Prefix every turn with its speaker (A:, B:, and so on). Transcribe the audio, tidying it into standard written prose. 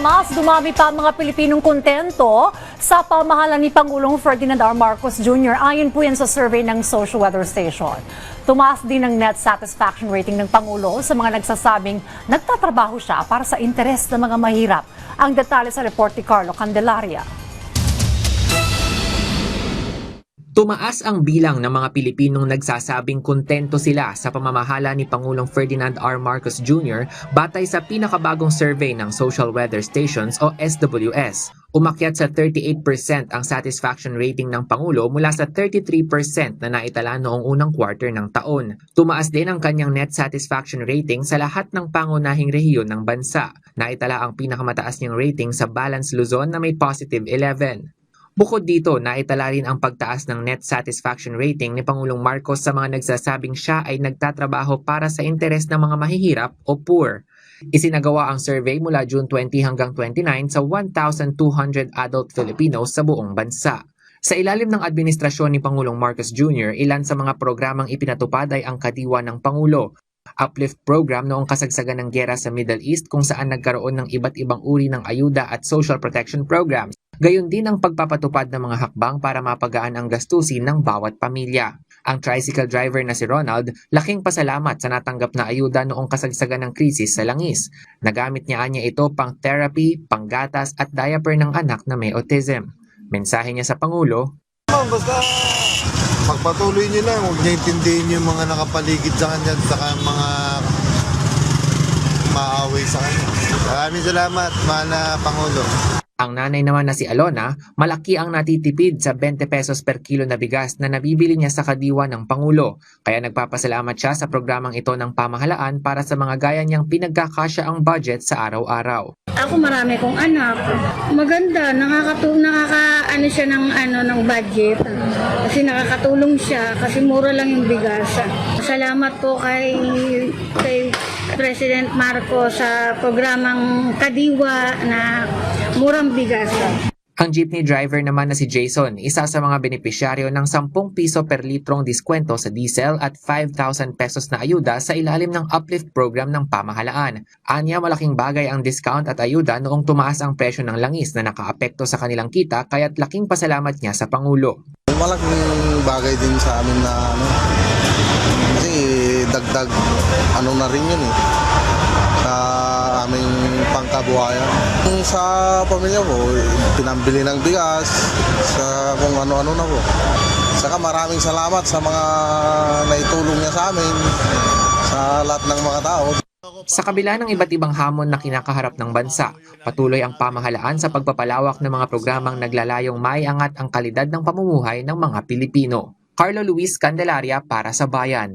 A: mas dumami pa ang mga Pilipinong kontento sa pamahalaan ni Pangulong Ferdinand R. Marcos Jr. Ayon po yan sa survey ng Social Weather Station. Tumaas din ang net satisfaction rating ng Pangulo sa mga nagsasabing nagtatrabaho siya para sa interes ng mga mahirap. Ang detalye sa report ni Carlo Candelaria.
B: Tumaas ang bilang ng mga Pilipinong nagsasabing kontento sila sa pamamahala ni Pangulong Ferdinand R. Marcos Jr. batay sa pinakabagong survey ng Social Weather Stations o SWS. Umakyat sa 38% ang satisfaction rating ng Pangulo mula sa 33% na naitala noong unang quarter ng taon. Tumaas din ang kanyang net satisfaction rating sa lahat ng pangunahing rehiyon ng bansa. Naitala ang pinakamataas niyang rating sa Balance Luzon na may positive 11. Bukod dito, naitala rin ang pagtaas ng net satisfaction rating ni Pangulong Marcos sa mga nagsasabing siya ay nagtatrabaho para sa interes ng mga mahihirap o poor. Isinagawa ang survey mula June 20 hanggang 29 sa 1,200 adult Filipinos sa buong bansa. Sa ilalim ng administrasyon ni Pangulong Marcos Jr., ilan sa mga programang ipinatupad ay ang kadiwa ng Pangulo. Uplift program noong kasagsagan ng giyera sa Middle East kung saan nagkaroon ng iba't ibang uri ng ayuda at social protection programs. Gayon din ang pagpapatupad ng mga hakbang para mapagaan ang gastusin ng bawat pamilya. Ang tricycle driver na si Ronald, laking pasalamat sa natanggap na ayuda noong kasagsagan ng krisis sa langis. Nagamit niya ito pang therapy, panggatas at diaper ng anak na may autism. Mensahe niya sa Pangulo,
C: basta pagpatuloy niyo lang, huwag niya intindihin yung mga nakapaligid sa kanya at saka mga maaway sa kanya. Maraming salamat, mahal na Pangulo.
B: Ang nanay naman na si Alona, malaki ang natitipid sa 20 pesos per kilo na bigas na nabibili niya sa kadiwa ng Pangulo. Kaya nagpapasalamat siya sa programang ito ng pamahalaan para sa mga gaya niyang pinagkakasya ang budget sa araw-araw.
D: Ako marami kong anak. Maganda, nakakaano siya ng budget. Kasi nakakatulong siya kasi mura lang yung bigas. Salamat po kay President Marcos sa programang Kadiwa na murang bigas.
B: Ang jeepney driver naman na si Jason, isa sa mga benepisyaryo ng 10 piso per litrong diskwento sa diesel at 5,000 pesos na ayuda sa ilalim ng uplift program ng pamahalaan. Anya, malaking bagay ang discount at ayuda noong tumaas ang presyo ng langis na nakaapekto sa kanilang kita kaya't laking pasalamat niya sa Pangulo.
C: Malaking bagay din sa amin na kasi dagdag na rin yun sa aming pangkabuhayan. Sa pamilya ko, pinambili ng bigas, sa kung ano-ano na po. Saka maraming salamat sa mga naitulong niya sa amin, sa lahat ng mga tao.
B: Sa kabila ng iba't ibang hamon na kinakaharap ng bansa, patuloy ang pamahalaan sa pagpapalawak ng mga programang naglalayong maiangat ang kalidad ng pamumuhay ng mga Pilipino. Carlo Luis Candelaria para sa Bayan.